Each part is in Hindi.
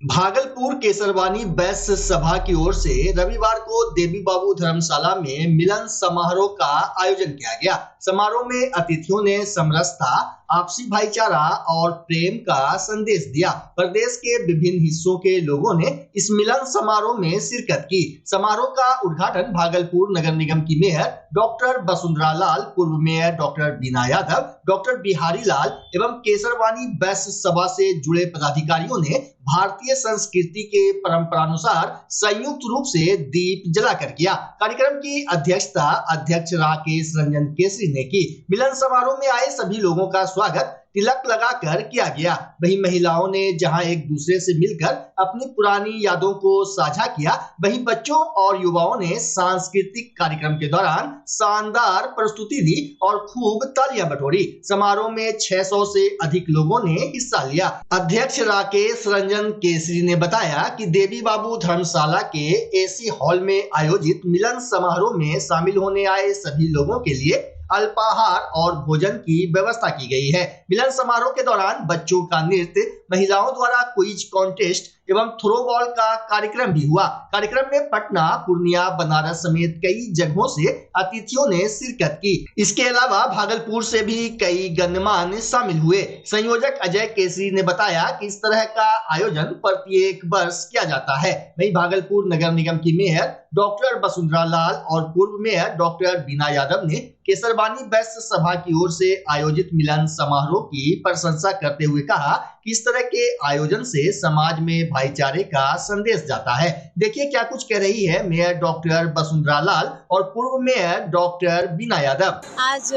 भागलपुर केसरवानी वैश्य सभा की ओर से रविवार को देवी बाबू धर्मशाला में मिलन समारोह का आयोजन किया गया। समारोह में अतिथियों ने समरसता, आपसी भाईचारा और प्रेम का संदेश दिया। प्रदेश के विभिन्न हिस्सों के लोगों ने इस मिलन समारोह में शिरकत की। समारोह का उद्घाटन भागलपुर नगर निगम की मेयर डॉक्टर वसुंधरा लाल, पूर्व मेयर डॉक्टर बीना यादव, डॉक्टर बिहारी लाल एवं केसरवानी वैश्य सभा से जुड़े पदाधिकारियों ने भारतीय संस्कृति के परंपरानुसार संयुक्त रूप से दीप जलाकर किया। कार्यक्रम की अध्यक्षता अध्यक्ष राकेश रंजन केसरी ने की। मिलन समारोह में आए सभी लोगों का स्वागत तिलक लगाकर किया गया। वहीं महिलाओं ने जहां एक दूसरे से मिलकर अपनी पुरानी यादों को साझा किया, वहीं बच्चों और युवाओं ने सांस्कृतिक कार्यक्रम के दौरान शानदार प्रस्तुति दी और खूब तालियां बटोरी। समारोह में 600 से अधिक लोगों ने हिस्सा लिया। अध्यक्ष राकेश रंजन केसरी ने बताया कि देवी बाबू धर्मशाला के एसी हॉल में आयोजित मिलन समारोह में शामिल होने आए सभी लोगों के लिए अल्पाहार और भोजन की व्यवस्था की गई है। मिलन समारोह के दौरान बच्चों का नृत्य, महिलाओं द्वारा क्विज कॉन्टेस्ट एवं थ्रो बॉल का कार्यक्रम भी हुआ। कार्यक्रम में पटना, पूर्णिया, बनारस समेत कई जगहों से अतिथियों ने शिरकत की। इसके अलावा भागलपुर से भी कई गणमान्य शामिल हुए। संयोजक अजय केसरी ने बताया कि इस तरह का आयोजन प्रत्येक वर्ष किया जाता है। वहीं भागलपुर नगर निगम की मेयर डॉक्टर वसुंधरा लाल और पूर्व मेयर डॉक्टर बीना यादव ने केसरवानी वैश्य सभा की ओर से आयोजित मिलन समारोह की प्रशंसा करते हुए कहा कि इस तरह के आयोजन से समाज में भाईचारे का संदेश जाता है। देखिए क्या कुछ कह रही है मेयर डॉक्टर वसुंधरा लाल और पूर्व मेयर डॉक्टर बीना यादव। आज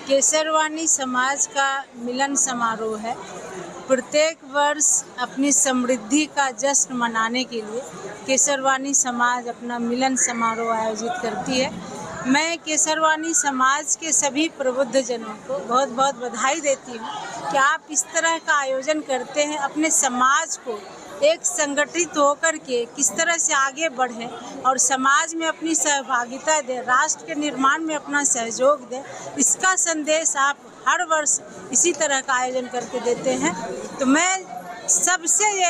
केसरवानी समाज का मिलन समारोह है। प्रत्येक वर्ष अपनी समृद्धि का जश्न मनाने के लिए केसरवानी समाज अपना मिलन समारोह आयोजित करती है। मैं केसरवानी समाज के सभी प्रबुद्ध जनों को बहुत बहुत बधाई देती हूँ कि आप इस तरह का आयोजन करते हैं। अपने समाज को एक संगठित होकर के किस तरह से आगे बढ़े और समाज में अपनी सहभागिता दे, राष्ट्र के निर्माण में अपना सहयोग दे, इसका संदेश आप हर वर्ष इसी तरह का आयोजन करके देते हैं। तो मैं सबसे ये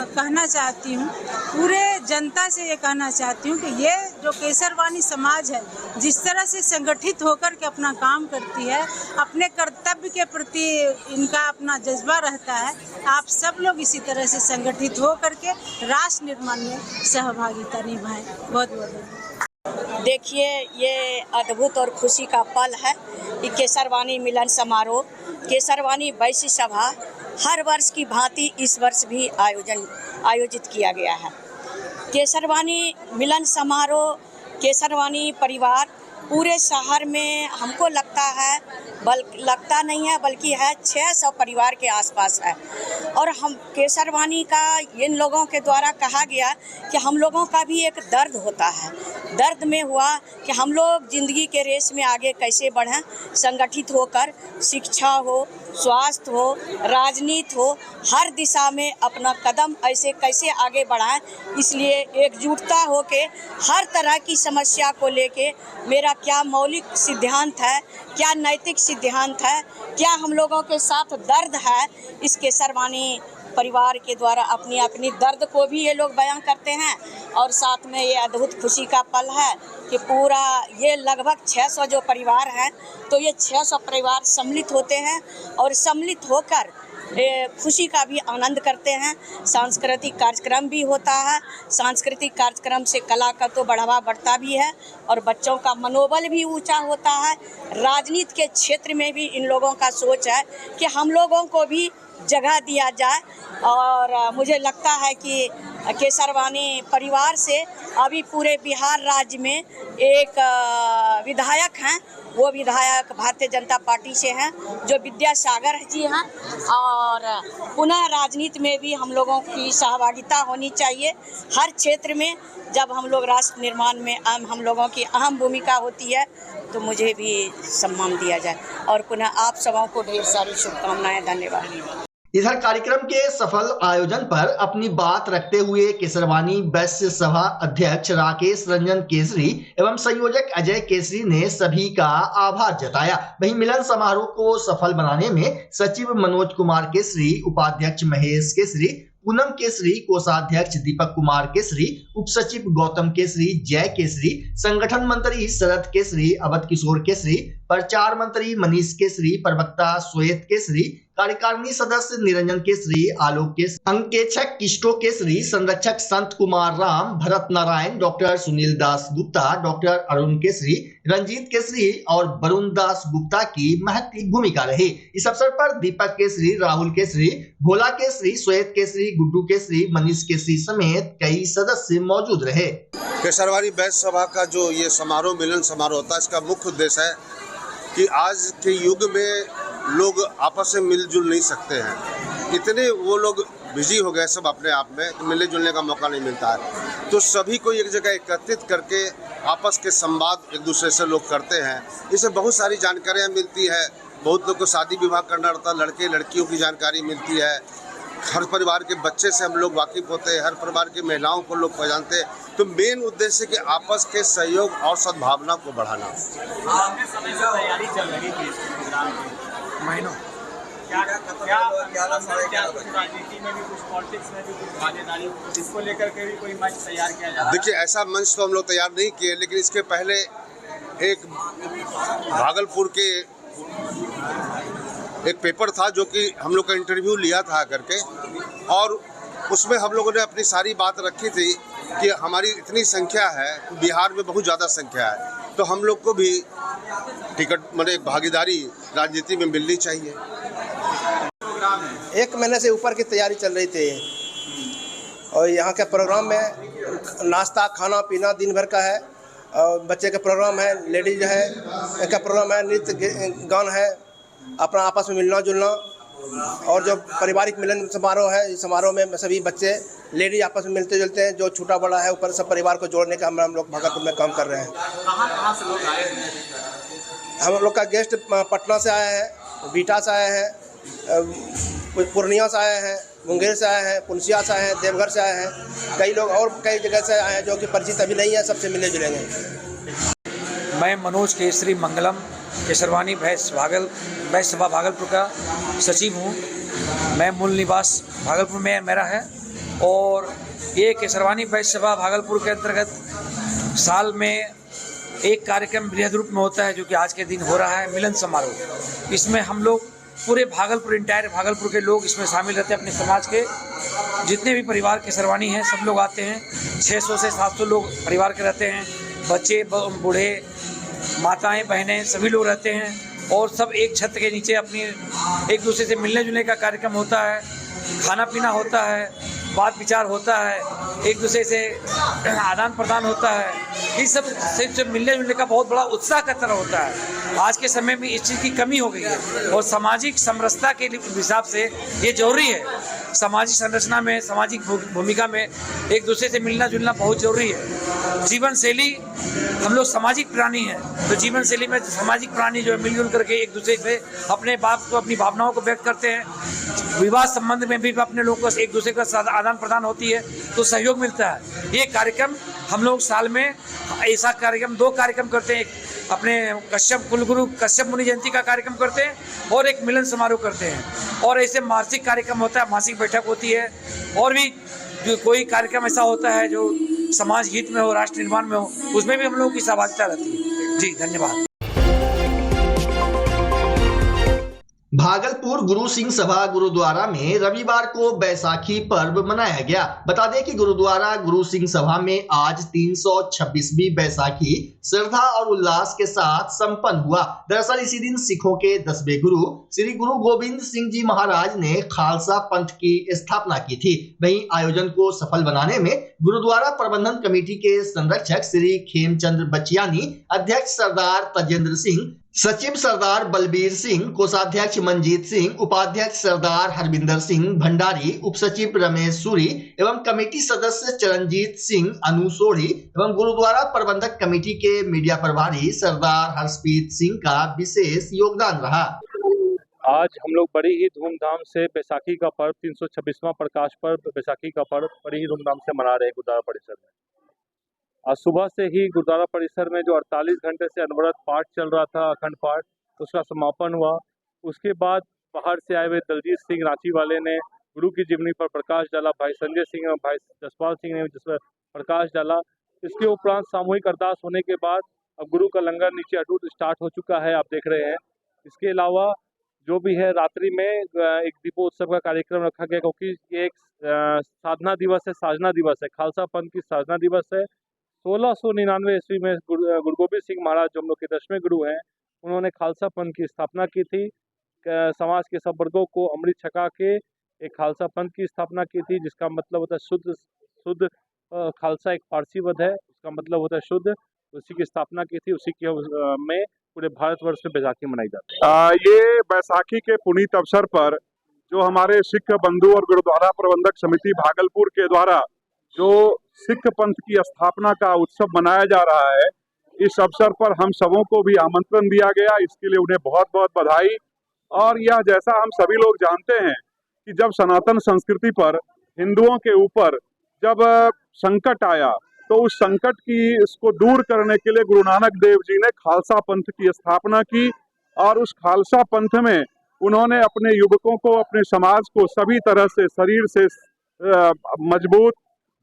कहना चाहती हूँ, पूरे जनता से ये कहना चाहती हूँ कि ये जो केसरवानी समाज है, जिस तरह से संगठित होकर के अपना काम करती है, अपने कर्तव्य के प्रति इनका अपना जज्बा रहता है, आप सब लोग इसी तरह से संगठित होकर के राष्ट्र निर्माण में सहभागिता निभाएं। बहुत बहुत देखिए, ये अद्भुत और खुशी का पल है कि केसरवानी मिलन समारोह, केसरवानी वैश्य सभा हर वर्ष की भांति इस वर्ष भी आयोजित किया गया है। केसरवानी मिलन समारोह, केसरवानी परिवार पूरे शहर में हमको लगता नहीं है बल्कि है 600 परिवार के आसपास है। और हम केसरवानी का इन लोगों के द्वारा कहा गया कि हम लोगों का भी एक दर्द होता है। दर्द में हुआ कि हम लोग ज़िंदगी के रेस में आगे कैसे बढ़ें, संगठित होकर शिक्षा हो, स्वास्थ्य हो, राजनीति हो, हर दिशा में अपना कदम ऐसे कैसे आगे बढ़ाएं। इसलिए एकजुटता हो के हर तरह की समस्या को लेके मेरा क्या मौलिक सिद्धांत है, क्या नैतिक सिद्धांत है, क्या हम लोगों के साथ दर्द है, इस केसरवानी परिवार के द्वारा अपनी दर्द को भी ये लोग बयां करते हैं। और साथ में ये अद्भुत खुशी का पल है कि पूरा ये लगभग 600 जो परिवार हैं, तो ये 600 परिवार सम्मिलित होते हैं और सम्मिलित होकर खुशी का भी आनंद करते हैं। सांस्कृतिक कार्यक्रम भी होता है। सांस्कृतिक कार्यक्रम से कला का तो बढ़ावा बढ़ता भी है और बच्चों का मनोबल भी ऊंचा होता है। राजनीति के क्षेत्र में भी इन लोगों का सोच है कि हम लोगों को भी जगह दिया जाए। और मुझे लगता है कि केसरवानी परिवार से अभी पूरे बिहार राज्य में एक विधायक हैं, वो विधायक भारतीय जनता पार्टी से हैं, जो विद्यासागर जी हैं। और पुनः राजनीति में भी हम लोगों की सहभागिता होनी चाहिए। हर क्षेत्र में जब हम लोग राष्ट्र निर्माण में हम लोगों की अहम भूमिका होती है, तो मुझे भी सम्मान दिया जाए। और पुनः आप सबों को ढेर सारी शुभकामनाएं। धन्यवाद। इधर कार्यक्रम के सफल आयोजन पर अपनी बात रखते हुए केसरवानी वैश्य सभा अध्यक्ष राकेश रंजन केसरी एवं संयोजक अजय केसरी ने सभी का आभार जताया। वहीं मिलन समारोह को सफल बनाने में सचिव मनोज कुमार केसरी, उपाध्यक्ष महेश केसरी, पूनम केसरी, कोषाध्यक्ष दीपक कुमार केसरी, उप सचिव गौतम केसरी, जय केसरी, संगठन मंत्री शरद केसरी, अवध किशोर केसरी, प्रचार मंत्री मनीष केसरी, प्रवक्ता श्वेत केसरी, कार्यकारिणी सदस्य निरंजन केसरी, आलोक केसरी, अंकेक्षक किष्टो केसरी, संरक्षक संत कुमार राम, भरत नारायण, डॉक्टर सुनील दास गुप्ता, डॉक्टर अरुण केसरी, रंजीत केसरी और वरुण दास गुप्ता की महत्वपूर्ण भूमिका रही। इस अवसर पर दीपक केसरी, राहुल केसरी, भोला केसरी, श्वेत केसरी, गुड्डू केसरी, मनीष केसरी समेत कई सदस्य मौजूद रहे। केसरवानी बैस सभा का जो ये समारोह, मिलन समारोह होता है, इसका मुख्य उद्देश्य है कि आज के युग में लोग आपस में मिलजुल नहीं सकते हैं। इतने वो लोग बिजी हो गए सब अपने आप में, मिलने जुलने का मौका नहीं मिलता है। तो सभी को एक जगह एकत्रित करके आपस के संवाद एक दूसरे से लोग करते हैं। इससे बहुत सारी जानकारियाँ मिलती है। बहुत लोग को शादी विवाह करना रहता है, लड़के लड़कियों की जानकारी मिलती है। हर परिवार के बच्चे से हम लोग वाकिफ होते हैं, हर परिवार की महिलाओं को लोग पहचानते हैं। तो मेन उद्देश्य कि आपस के सहयोग और सद्भावना को बढ़ाना। लंबे समय से तैयारी चल रही थी इस प्रोग्राम की, महीनों। क्या राजनीति में भी कुछ, पॉलिटिक्स में भी कुछ भागीदारी, इसको लेकर के भी कोई मंच तैयार किया जा रहा है? देखिए, ऐसा मंच तो हम लोग तैयार नहीं किए, लेकिन इसके पहले एक भागलपुर के एक पेपर था जो कि हम लोग का इंटरव्यू लिया था करके, और उसमें हम लोगों ने अपनी सारी बात रखी थी कि हमारी इतनी संख्या है, बिहार में बहुत ज़्यादा संख्या है, तो हम लोग को भी टिकट मतलब भागीदारी राजनीति में मिलनी चाहिए। एक महीने से ऊपर की तैयारी चल रही थी और यहाँ के प्रोग्राम में नाश्ता खाना पीना दिन भर का है, और बच्चे का प्रोग्राम है, लेडीज है का प्रोग्राम है, नृत्य गान है, अपना आपस में मिलना जुलना, और जो पारिवारिक मिलन समारोह है, इस समारोह में सभी बच्चे लेडीज आपस में मिलते जुलते हैं। जो छोटा बड़ा है ऊपर सब परिवार को जोड़ने का हम लोग भागलपुर में काम कर रहे हैं। कहाँ से लोग आए हैं? हम लोग का गेस्ट पटना से आए हैं, बीटा से आए हैं, पूर्णिया से आए हैं, मुंगेर से आए हैं, पुनसिया से आए हैं, देवघर से आए हैं, कई लोग और कई जगह से आए हैं जो कि परिचित अभी नहीं है, सबसे मिले जुलेंगे। मैं मनोज केसरी मंगलम केसरवानी बैस सभा भागलपुर का सचिव हूँ। मैं मूल निवास भागलपुर में मेरा है, और ये केसरवानी बैस सभा भागलपुर के अंतर्गत साल में एक कार्यक्रम बृहद रूप में होता है, जो कि आज के दिन हो रहा है, मिलन समारोह। इसमें हम लोग पूरे भागलपुर, इंटायर भागलपुर के लोग इसमें शामिल रहते हैं। अपने समाज के जितने भी परिवार केसरवानी हैं सब लोग आते हैं। 600 से 700 लोग परिवार के रहते हैं, बच्चे बूढ़े माताएं बहनें सभी लोग रहते हैं, और सब एक छत के नीचे अपनी एक दूसरे से मिलने जुलने का कार्यक्रम होता है, खाना पीना होता है, बात विचार होता है, एक दूसरे से आदान प्रदान होता है। इस सब से मिलने जुलने का बहुत बड़ा उत्साह का तरह होता है। आज के समय में इस चीज़ की कमी हो गई है, और सामाजिक समरसता के हिसाब से ये जरूरी है। सामाजिक संरचना में, सामाजिक भूमिका में एक दूसरे से मिलना जुलना बहुत जरूरी है। जीवन शैली, हम लोग सामाजिक प्राणी हैं, तो जीवन शैली में सामाजिक प्राणी जो है मिलजुल करके एक दूसरे से अपने बात को, अपनी भावनाओं को व्यक्त करते हैं। विवाह संबंध में भी अपने लोगों को एक दूसरे का आदान प्रदान होती है, तो सहयोग मिलता है। ये कार्यक्रम हम लोग साल में ऐसा कार्यक्रम 2 कार्यक्रम करते हैं। एक अपने कश्यप कुलगुरु कश्यप मुनि जयंती का कार्यक्रम करते हैं, और एक मिलन समारोह करते हैं। और ऐसे मासिक कार्यक्रम होता है, मासिक बैठक होती है, और भी जो कोई कार्यक्रम ऐसा होता है जो समाज हित में हो, राष्ट्र निर्माण में हो, उसमें भी हम लोगों की सहभागिता रहती है। जी धन्यवाद। भागलपुर गुरु सिंह सभा गुरुद्वारा में रविवार को बैसाखी पर्व मनाया गया। बता दें कि गुरुद्वारा गुरु सिंह सभा में आज 326वीं बैसाखी श्रद्धा और उल्लास के साथ संपन्न हुआ। दरअसल इसी दिन सिखों के 10वें गुरु श्री गुरु गोविंद सिंह जी महाराज ने खालसा पंथ की स्थापना की थी। वहीं आयोजन को सफल बनाने में गुरुद्वारा प्रबंधन कमेटी के संरक्षक श्री खेमचंद्र बचियानी, अध्यक्ष सरदार तजेंद्र सिंह, सचिव सरदार बलबीर सिंह, कोषाध्यक्ष मंजीत सिंह, उपाध्यक्ष सरदार हरविंदर सिंह भंडारी, उप सचिव रमेश सूरी एवं कमेटी सदस्य चरणजीत सिंह अनुसोड़ी एवं गुरुद्वारा प्रबंधक कमेटी के मीडिया प्रभारी सरदार हर्षप्रीत सिंह का विशेष योगदान रहा। आज हम लोग बड़ी ही धूमधाम से बैसाखी का पर्व, 326वां प्रकाश पर्व बैसाखी का पर्व बड़ी ही धूमधाम से मना रहे हैं गुरुद्वारा परिसर में। आज सुबह से ही गुरुद्वारा परिसर में जो 48 घंटे से अनवरत पाठ चल रहा था, अखंड पाठ, उसका समापन हुआ। उसके बाद बाहर से आए हुए दलजीत सिंह रांची वाले ने गुरु की जीवनी पर प्रकाश डाला। भाई संजय सिंह एवं भाई जसपाल सिंह ने जिस पर प्रकाश डाला। इसके उपरांत सामूहिक अरदास होने के बाद अब गुरु का लंगर नीचे अटूट स्टार्ट हो चुका है, आप देख रहे हैं। इसके अलावा जो भी है रात्रि में एक दीपोत्सव का कार्यक्रम रखा गया, क्योंकि ये एक साधना दिवस है, साधना दिवस है, खालसा पंथ की साधना दिवस है। 1699 ईस्वी में गुरु गोबिंद सिंह महाराज जो हम लोग के 10वें गुरु हैं, उन्होंने खालसा पंथ की स्थापना की थी। समाज के सब वर्गों को अमृत छका के एक खालसा पंथ की स्थापना की थी, जिसका मतलब होता है शुद्ध। खालसा एक फारसी पद है, उसका मतलब होता है शुद्ध। उसी की स्थापना की थी, उसी के में पूरे भारतवर्ष में बैसाखी मनाई जाती है। ये बैसाखी के पुनीत अवसर पर जो हमारे सिख बंधु और गुरुद्वारा प्रबंधक समिति भागलपुर के द्वारा जो सिख पंथ की स्थापना का उत्सव मनाया जा रहा है, इस अवसर पर हम सबों को भी आमंत्रण दिया गया। इसके लिए उन्हें बहुत बहुत बधाई। और यह जैसा हम सभी लोग जानते हैं कि जब सनातन संस्कृति पर हिंदुओं के ऊपर जब संकट आया, तो उस संकट की इसको दूर करने के लिए गुरु नानक देव जी ने खालसा पंथ की स्थापना की। और उस खालसा पंथ में उन्होंने अपने युवकों को, अपने समाज को सभी तरह से, शरीर से मजबूत,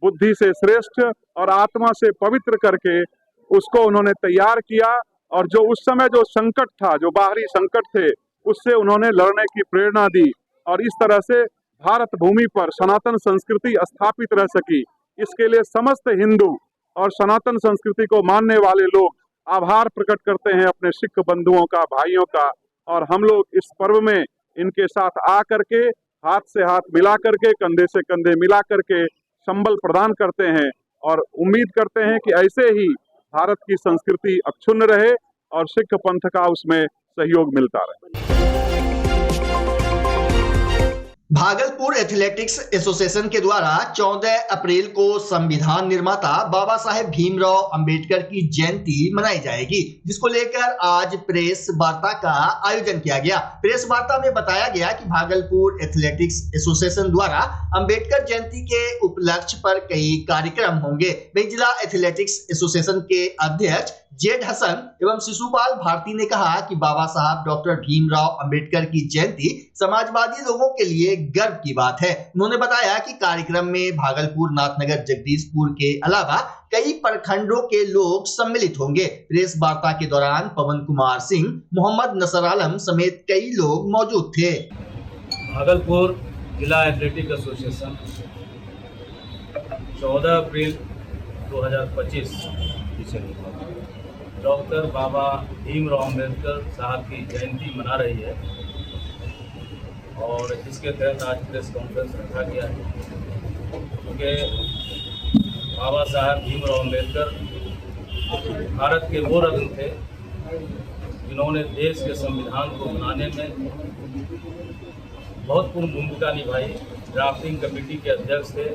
बुद्धि से श्रेष्ठ और आत्मा से पवित्र करके उसको उन्होंने तैयार किया। और जो उस समय जो संकट था, जो बाहरी संकट थे, उससे उन्होंने लड़ने की प्रेरणा दी। और इस तरह से भारत भूमि पर सनातन संस्कृति स्थापित रह सकी। इसके लिए समस्त हिंदू और सनातन संस्कृति को मानने वाले लोग आभार प्रकट करते हैं अपने सिख बंधुओं का, भाइयों का। और हम लोग इस पर्व में इनके साथ आ करके, हाथ से हाथ मिला करके, कंधे से कंधे मिला करके संबल प्रदान करते हैं और उम्मीद करते हैं कि ऐसे ही भारत की संस्कृति अक्षुण्ण रहे और सिख पंथ का उसमें सहयोग मिलता रहे। भागलपुर एथलेटिक्स एसोसिएशन के द्वारा 14 अप्रैल को संविधान निर्माता बाबा साहेब भीमराव अंबेडकर की जयंती मनाई जाएगी, जिसको लेकर आज प्रेस वार्ता का आयोजन किया गया। प्रेस वार्ता में बताया गया कि भागलपुर एथलेटिक्स एसोसिएशन द्वारा अंबेडकर जयंती के उपलक्ष्य पर कई कार्यक्रम होंगे। वहीं जिला एथलेटिक्स एसोसिएशन के अध्यक्ष जेड हसन एवं शिशुपाल भारती ने कहा कि बाबा साहब डॉक्टर भीमराव अंबेडकर की जयंती समाजवादी लोगों के लिए गर्व की बात है। उन्होंने बताया कि कार्यक्रम में भागलपुर, नाथनगर, जगदीशपुर के अलावा कई प्रखंडों के लोग सम्मिलित होंगे। प्रेस वार्ता के दौरान पवन कुमार सिंह, मोहम्मद नसर आलम समेत कई लोग मौजूद थे। भागलपुर जिला एथलेटिक एसोसिएशन 14 अप्रैल 2025 डॉक्टर बाबा भीमराव अंबेडकर साहब की जयंती मना रही है और इसके तहत आज प्रेस कॉन्फ्रेंस रखा गया है। क्योंकि बाबा साहब भीमराव अंबेडकर भारत के वो रत्न थे जिन्होंने देश के संविधान को बनाने में बहुत पूर्ण भूमिका निभाई। ड्राफ्टिंग कमेटी के अध्यक्ष थे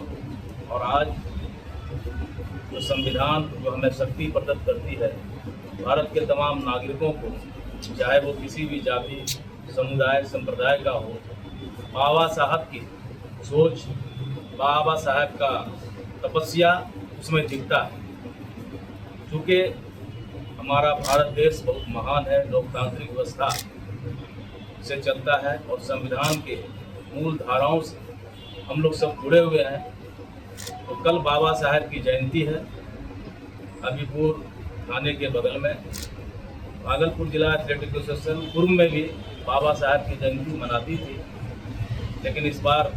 और आज जो संविधान जो हमें शक्ति प्रदत्त करती है भारत के तमाम नागरिकों को, चाहे वो किसी भी जाति, समुदाय, संप्रदाय का हो, बाबा साहब की सोच, बाबा साहब का तपस्या उसमें दिखता है। चूँकि हमारा भारत देश बहुत महान है, लोकतांत्रिक व्यवस्था से चलता है और संविधान के मूल धाराओं से हम लोग सब जुड़े हुए हैं। तो कल बाबा साहब की जयंती है। अभीपुर थाने के बगल में भागलपुर जिला एथलेटिक एसोसिएशन पूर्व में भी बाबा साहब की जयंती मनाती थी, लेकिन इस बार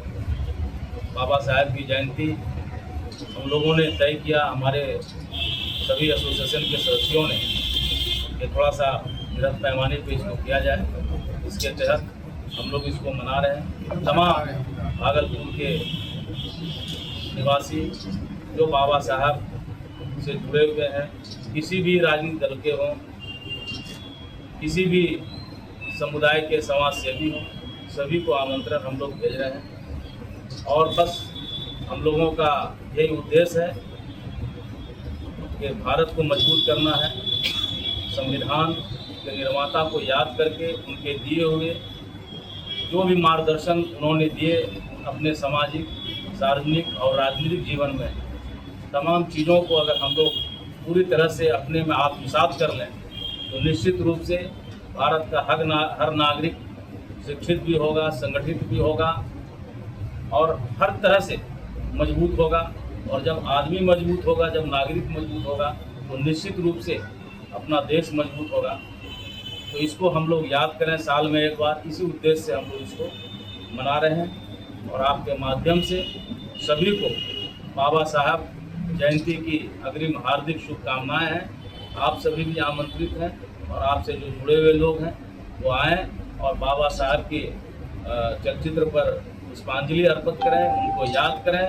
बाबा साहब की जयंती हम लोगों ने तय किया, हमारे सभी एसोसिएशन के सदस्यों ने, कि थोड़ा सा बृहद पैमाने पे इसको किया जाए। इसके तहत हम लोग इसको मना रहे हैं। तमाम भागलपुर के निवासी जो बाबा साहब से जुड़े हुए हैं, किसी भी राजनीतिक दल के हों, किसी भी समुदाय के समाज सेवी हों, सभी को आमंत्रण हम लोग भेज रहे हैं। और बस हम लोगों का यही उद्देश्य है कि भारत को मजबूत करना है। संविधान के निर्माता को याद करके उनके दिए हुए जो भी मार्गदर्शन उन्होंने दिए अपने सामाजिक, सार्वजनिक और राजनीतिक जीवन में, तमाम चीज़ों को अगर हम लोग पूरी तरह से अपने में आत्मसात कर लें तो निश्चित रूप से भारत का हर नागरिक शिक्षित भी होगा, संगठित भी होगा और हर तरह से मजबूत होगा। और जब आदमी मजबूत होगा, जब नागरिक मजबूत होगा, तो निश्चित रूप से अपना देश मजबूत होगा। तो इसको हम लोग याद करें साल में एक बार, इसी उद्देश्य से हम लोग इसको मना रहे हैं। और आपके माध्यम से सभी को बाबा साहब जयंती की अग्रिम हार्दिक शुभकामनाएं हैं। आप सभी भी आमंत्रित हैं और आपसे जो जुड़े हुए लोग हैं वो आएँ और बाबा साहब के चलचित्र पर पुष्पांजलि अर्पित करें, उनको याद करें,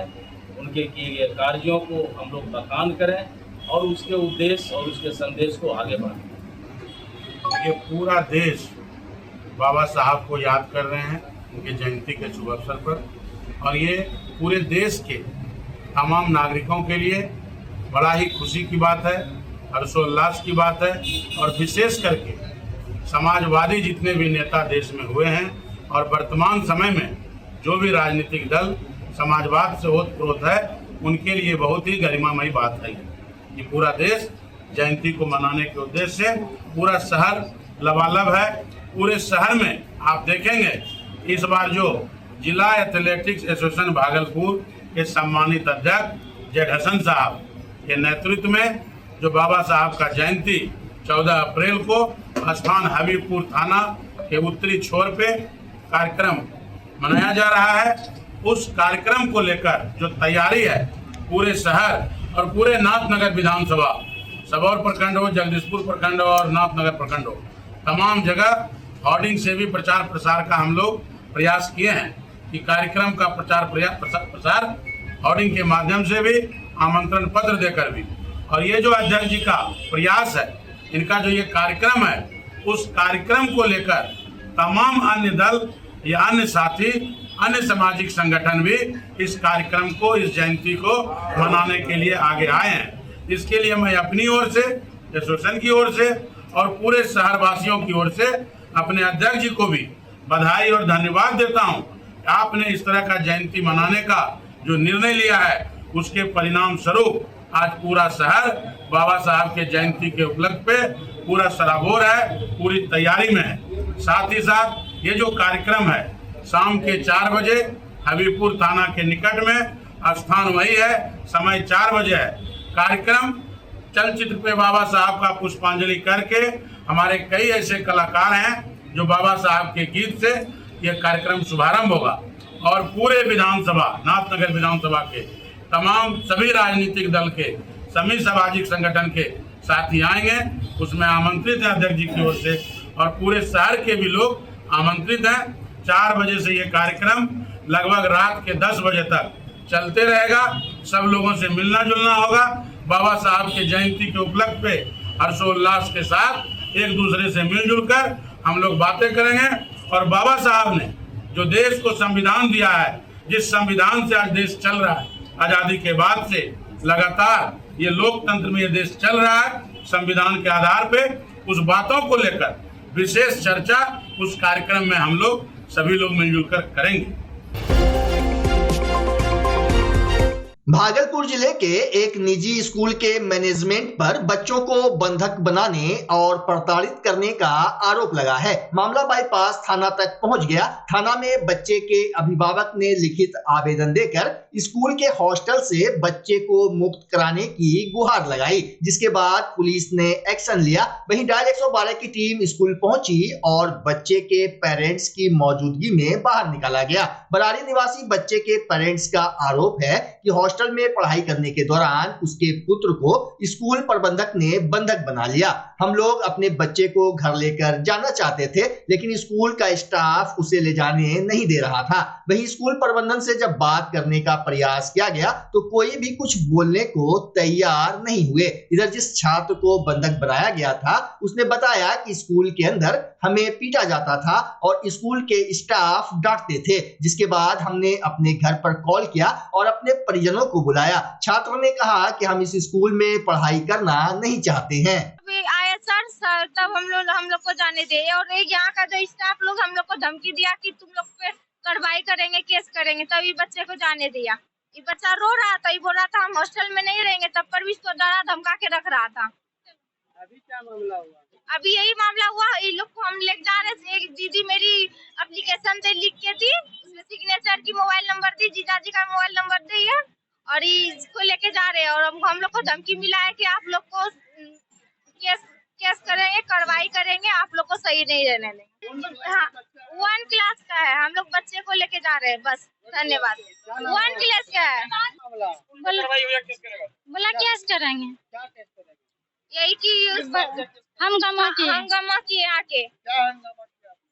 उनके किए गए कार्यों को हम लोग बखान करें और उसके उद्देश्य और उसके संदेश को आगे बढ़ाएं। ये पूरा देश बाबा साहब को याद कर रहे हैं उनके जयंती के शुभ अवसर पर, और ये पूरे देश के तमाम नागरिकों के लिए बड़ा ही खुशी की बात है, हर्षोल्लास की बात है। और विशेष करके समाजवादी जितने भी नेता देश में हुए हैं और वर्तमान समय में जो भी राजनीतिक दल समाजवाद से ओतप्रोत है, उनके लिए बहुत ही गरिमामयी बात है। ये पूरा देश जयंती को मनाने के उद्देश्य से पूरा शहर लबालब है। पूरे शहर में आप देखेंगे इस बार जो जिला एथलेटिक्स एसोसिएशन भागलपुर के सम्मानित अध्यक्ष जेड हसन साहब के नेतृत्व में जो बाबा साहब का जयंती 14 अप्रैल को स्थान हबीबपुर थाना के उत्तरी छोर पे कार्यक्रम मनाया जा रहा है, उस कार्यक्रम को लेकर जो तैयारी है पूरे शहर और पूरे नाथनगर विधानसभा, सबौर प्रखंड हो, जगदीशपुर प्रखंड हो और नाथनगर प्रखंड हो, तमाम जगह होर्डिंग से भी प्रचार प्रसार का हम लोग प्रयास किए हैं कि कार्यक्रम का प्रसार होर्डिंग के माध्यम से भी, आमंत्रण पत्र देकर भी। और ये जो अध्यक्ष जी का प्रयास है, इनका जो ये कार्यक्रम है, उस कार्यक्रम को लेकर तमाम अन्य दल या अन्य साथी, अन्य सामाजिक संगठन भी इस कार्यक्रम को, इस जयंती को मनाने के लिए आगे आए हैं। इसके लिए मैं अपनी ओर से, एसोसिएशन की ओर से और पूरे शहरवासियों की ओर से अपने अध्यक्ष जी को भी बधाई और धन्यवाद देता हूं। आपने इस तरह का जयंती मनाने का जो निर्णय लिया है, उसके परिणाम स्वरूप आज पूरा शहर बाबा साहब के जयंती के उपलक्ष्य पे पूरा सराबोर है, पूरी तैयारी में है। साथ ही साथ ये जो कार्यक्रम है, शाम के 4 बजे हबीबपुर थाना के निकट में, स्थान वही है, समय 4 बजे है। कार्यक्रम चलचित्र पे बाबा साहब का पुष्पांजलि करके हमारे कई ऐसे कलाकार हैं जो बाबा साहब के गीत से ये कार्यक्रम शुभारंभ होगा। और पूरे विधानसभा, नाथनगर विधानसभा के तमाम सभी राजनीतिक दल के, सभी सामाजिक संगठन के साथी आएंगे, उसमें आमंत्रित हैं अध्यक्ष जी की ओर से, और पूरे शहर के भी लोग आमंत्रित हैं। 4 बजे से ये कार्यक्रम लगभग रात के 10 बजे तक चलते रहेगा। सब लोगों से मिलना जुलना होगा। बाबा साहब के जयंती के उपलक्ष्य पे हर्षोल्लास के साथ एक दूसरे से मिलजुल कर हम लोग बातें करेंगे। और बाबा साहब ने जो देश को संविधान दिया है, जिस संविधान से आज देश चल रहा है, आज़ादी के बाद से लगातार ये लोकतंत्र में ये देश चल रहा है, संविधान के आधार पे, उस बातों को लेकर विशेष चर्चा उस कार्यक्रम में हम लोग सभी लोग मिलजुल कर करेंगे। भागलपुर जिले के एक निजी स्कूल के मैनेजमेंट पर बच्चों को बंधक बनाने और प्रताड़ित करने का आरोप लगा है। मामला बाईपास थाना तक पहुंच गया। थाना में बच्चे के अभिभावक ने लिखित आवेदन देकर स्कूल के हॉस्टल से बच्चे को मुक्त कराने की गुहार लगाई, जिसके बाद पुलिस ने एक्शन लिया। वहीं डायल 112 की टीम स्कूल पहुंची और बच्चे के पेरेंट्स की मौजूदगी में बाहर निकाला गया। बरारी निवासी बच्चे के पेरेंट्स का आरोप है कि हॉस्टल में पढ़ाई करने के दौरान उसके पुत्र को स्कूल प्रबंधक ने बंधक बना लिया। हम लोग अपने बच्चे को घर लेकर जाना चाहते थे, लेकिन स्कूल का स्टाफ उसे ले जाने नहीं दे रहा था। वहीं स्कूल प्रबंधन से जब बात करने का प्रयास किया गया तो कोई भी कुछ बोलने को तैयार नहीं हुए। इधर जिस छात्र को बंधक बनाया गया था, उसने बताया कि स्कूल के अंदर हमें पीटा जाता था और स्कूल के स्टाफ डांटते थे, जिसके बाद हमने अपने घर पर कॉल किया और अपने परिजनों को बुलाया। छात्रों ने कहा कि हम इस स्कूल में पढ़ाई करना नहीं चाहते हैं। आए सर तब हम लोग को जाने दे, और एक यहाँ का जो स्टाफ लोग हम लोग को धमकी दिया कि तुम लोग पे कार्रवाई करेंगे, केस करेंगे, तभी बच्चे को जाने दिया। ये बच्चा रो रहा था, ये बोल रहा था हम हॉस्टल में नहीं रहेंगे, तब पर भी इसको डरा धमका के रख रहा था। अभी क्या मामला हुआ? अभी यही मामला हुआ। ये लोग को हम ले जा रहे थे, एक दीदी मेरी एप्लीकेशन से लिख के थी, सिग्नेचर की मोबाइल नंबर दी, जीजाजी का मोबाइल नंबर दिया और इसको लेके जा रहे हैं। और हम लोग को धमकी मिला है कि आप लोग को केस करेंगे, कार्रवाई करेंगे, आप लोग को सही नहीं रहने देंगे। हाँ, 1 क्लास का है, हम लोग बच्चे को लेके जा रहे हैं बस। धन्यवाद। 1 क्लास का है। बोला केस करेंगे, यही कि हंगामा किए आके।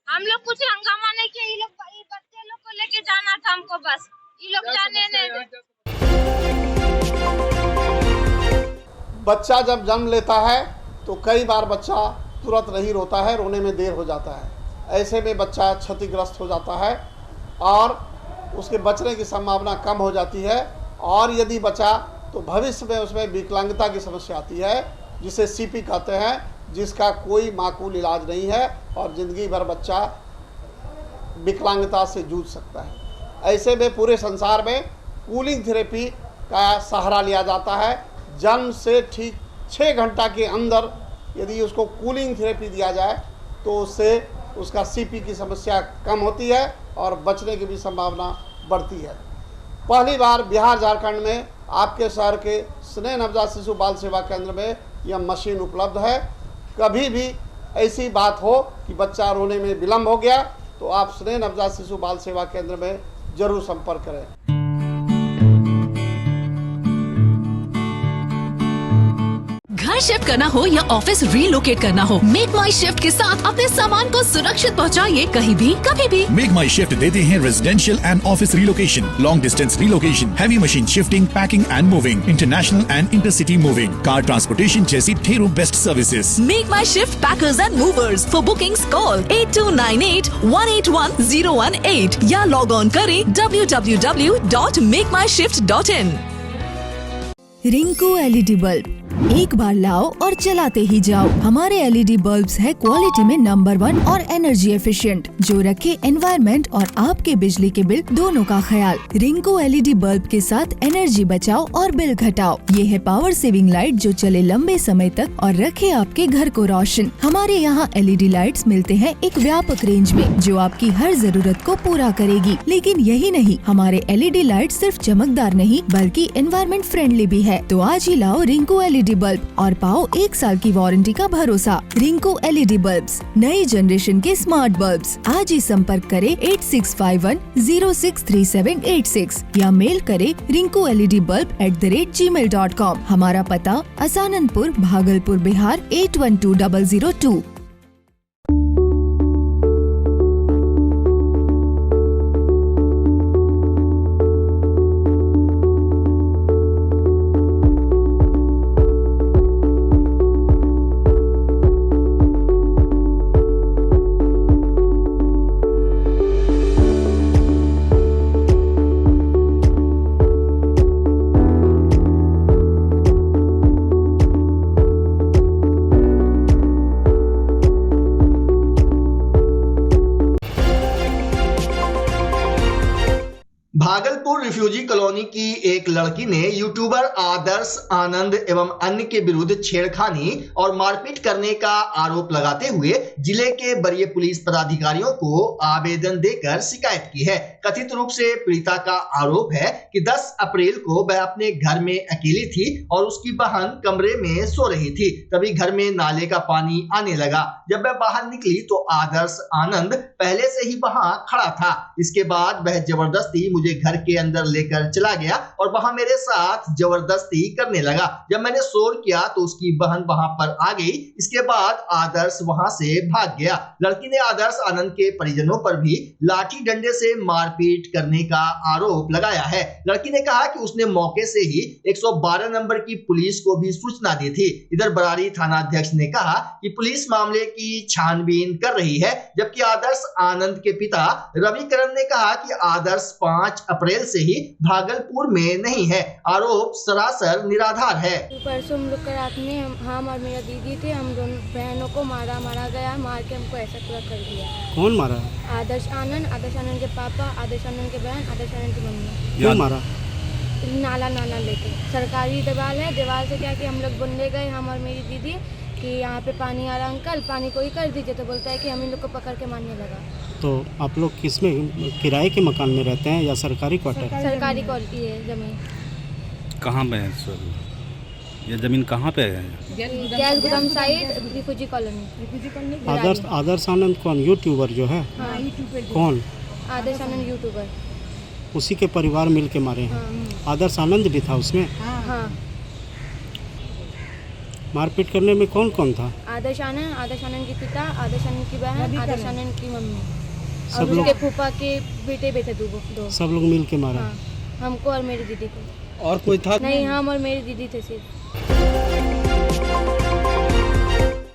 हम लोग कुछ हंगामा नहीं किया, ये बच्चे लोग को लेके जाना था हमको बस, ये लोग जाने नहीं दे। बच्चा जब जन्म लेता है तो कई बार बच्चा तुरंत नहीं रोता है, रोने में देर हो जाता है। ऐसे में बच्चा क्षतिग्रस्त हो जाता है और उसके बचने की संभावना कम हो जाती है। और यदि बचा तो भविष्य में उसमें विकलांगता की समस्या आती है, जिसे सीपी कहते हैं, जिसका कोई माकूल इलाज नहीं है और ज़िंदगी भर बच्चा विकलांगता से जूझ सकता है। ऐसे में पूरे संसार में कूलिंग थेरेपी का सहारा लिया जाता है। जन्म से ठीक 6 घंटा के अंदर यदि उसको कूलिंग थेरेपी दिया जाए तो उससे उसका सीपी की समस्या कम होती है और बचने की भी संभावना बढ़ती है। पहली बार बिहार झारखंड में आपके शहर के स्नेह नवजात शिशु बाल सेवा केंद्र में यह मशीन उपलब्ध है। कभी भी ऐसी बात हो कि बच्चा रोने में विलम्ब हो गया तो आप स्नेह नवजात शिशु बाल सेवा केंद्र में जरूर संपर्क करें। घर शिफ्ट करना हो या ऑफिस रीलोकेट करना हो, मेक माई शिफ्ट के साथ अपने सामान को सुरक्षित पहुंचाइए कहीं भी कभी भी। मेक माई शिफ्ट देते हैं residential and office relocation, long distance relocation, heavy machine shifting, packing and moving, international and intercity moving, car transportation जैसी ढेरों best services. Make my shift packers and movers. For bookings call 8298-181-018 या लॉग ऑन करें www.makemyshift.in। रिंकू एलईडी बल्ब एक बार लाओ और चलाते ही जाओ। हमारे एलईडी बल्ब्स है क्वालिटी में नंबर 1 और एनर्जी एफिशिएंट, जो रखे एनवायरनमेंट और आपके बिजली के बिल दोनों का ख्याल। रिंकू एलईडी बल्ब के साथ एनर्जी बचाओ और बिल घटाओ। ये है पावर सेविंग लाइट जो चले लंबे समय तक और रखे आपके घर को रोशन। हमारे यहाँ एलईडी लाइट्स मिलते हैं एक व्यापक रेंज में जो आपकी हर जरूरत को पूरा करेगी। लेकिन यही नहीं, हमारे एलईडी लाइट सिर्फ चमकदार नहीं बल्कि एनवायरनमेंट फ्रेंडली भी है। तो आज ही लाओ रिंकू एलईडी बल्ब और पाओ 1 साल की वारंटी का भरोसा। रिंकू एलईडी बल्ब्स, नई जनरेशन के स्मार्ट बल्ब्स। आज ही संपर्क करें 8651063786 या मेल करें rinku.led.bulb@gmail.com। हमारा पता असाननपुर, भागलपुर, बिहार 812002। भागलपुर रिफ्यूजी कॉलोनी की एक लड़की ने यूट्यूबर आदर्श आनंद एवं अन्य के विरुद्ध छेड़खानी और मारपीट करने का आरोप लगाते हुए जिले के वरीय पुलिस पदाधिकारियों को आवेदन देकर शिकायत की है। कथित रूप से पीड़िता का आरोप है कि 10 अप्रैल को वह अपने घर में अकेली थी और उसकी बहन कमरे में सो रही थी। तभी घर में नाले का पानी आने लगा। जब वह बाहर निकली तो आदर्श आनंद पहले से ही वहां खड़ा था। इसके बाद वह जबरदस्ती मुझे घर के अंदर लेकर चला गया और वहां मेरे साथ जबरदस्ती करने लगा। जब मैंने शोर किया तो उसकी बहन वहां पर आ गई। इसके बाद आदर्श वहां से भाग गया। लड़की ने आदर्श आनंद के परिजनों पर भी लाठी डंडे से मारपीट करने का आरोप लगाया है। लड़की ने कहा कि उसने मौके से ही 112 नंबर की पुलिस को भी सूचना दी थी। इधर बरारी थाना अध्यक्ष ने कहा कि पुलिस मामले की छानबीन कर रही है, जबकि आदर्श आनंद के पिता रविकरण ने कहा कि आदर्श 5 अप्रैल से ही भागलपुर में नहीं है। आरोप सरासर निराधार है। परसों हम लोग का रात में हम और मेरा दीदी थे, हम दोनों बहनों को मारा गया। मार के हमको ऐसा पूरा कर दिया। कौन मारा? आदर्श आनंद के पापा, आदर्श आनंद के बहन, आदर्श आनंद की मम्मी। क्यों मारा? नाला लेके सरकारी दीवार है, दीवार से क्या कि हम लोग बनने गए, हम और मेरी दीदी कि यहाँ पे पानी आ रहा अंकल, पानी कोई कर दीजिए। तो बोलता है कि हम इन लोग को पकड़ के मारने लगा। तो आप लोग किस में, किराए के मकान में रहते हैं या सरकारी क्वार्टर? सरकारी क्वालिटी है ज़मीन। कहाँ पे है सर ये ज़मीन, कहाँ पे है? गैस गोदाम साइड, रिफ्यूजी कॉलोनी। आदर्श आनंद कौन, यूट्यूबर जो है? हाँ। कौन? आदर्श आनंद यूट्यूबर। उसी के परिवार मिल के मारे हैं। आदर्श आनंद भी था उसमें? हाँ। मारपीट करने में कौन कौन था? आदर्श आनंद की पिता, आदर्श आनंद की बहन, आदर्श आनंद की मम्मी, सब और लोग? उसके फूफा के बेटे दो। सब लोग मिल के मारा? हाँ, हमको और मेरी दीदी को। और कोई था? नहीं, हम और मेरी दीदी थे सिर्फ।